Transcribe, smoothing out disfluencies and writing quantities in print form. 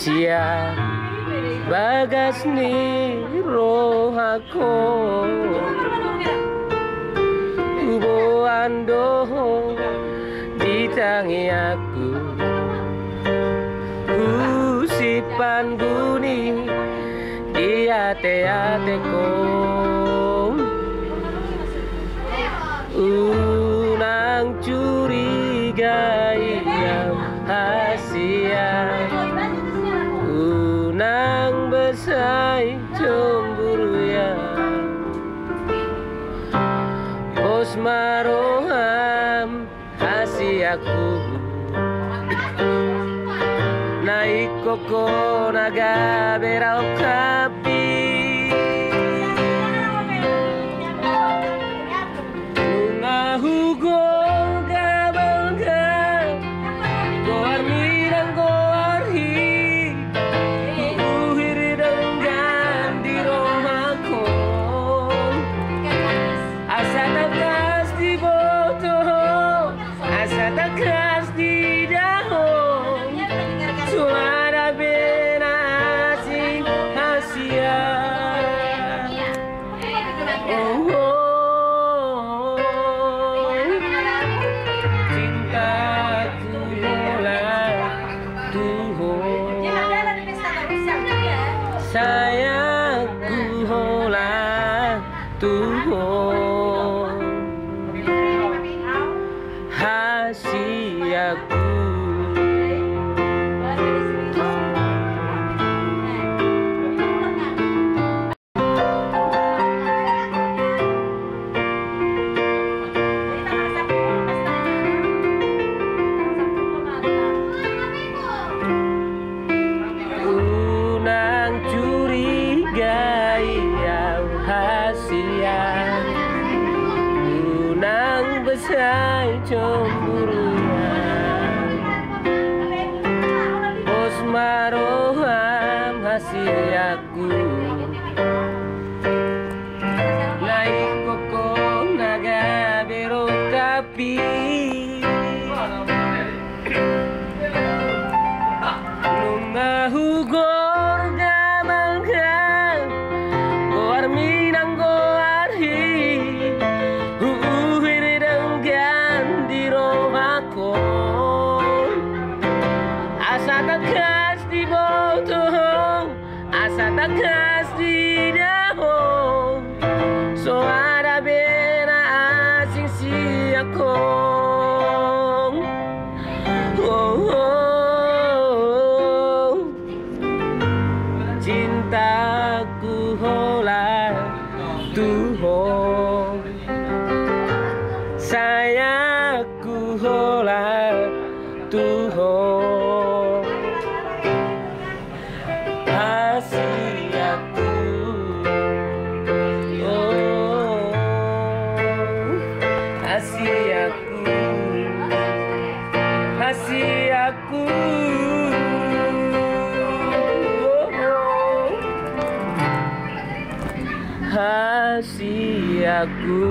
Sia bagas ni rohako Ubo ando ditangi aku Usipan buni di ate-ateko Unang curigai yang hasia Unang besai cemburu ya Bos maroham hasiaku Naik koko naga berau kapi Bunga hugo Takas di daun Suara bena asing hasia Oh, oh, cintaku mulai tuhon Sayangku mulai tuhon Hasiaku Unang curigai yang hasia Unang besai cemburunya Bos maroham hasiaku Naik koko naga bero kapi Nunga hugor gamalkan Goar minang goar hi Asa takas di botong Asa takas di daun So ada bena asing siakong oh, oh. Cintaku hola tuhong Sayangku hola tuhong Hasiaku oh hasiaku hasiaku oh hasiaku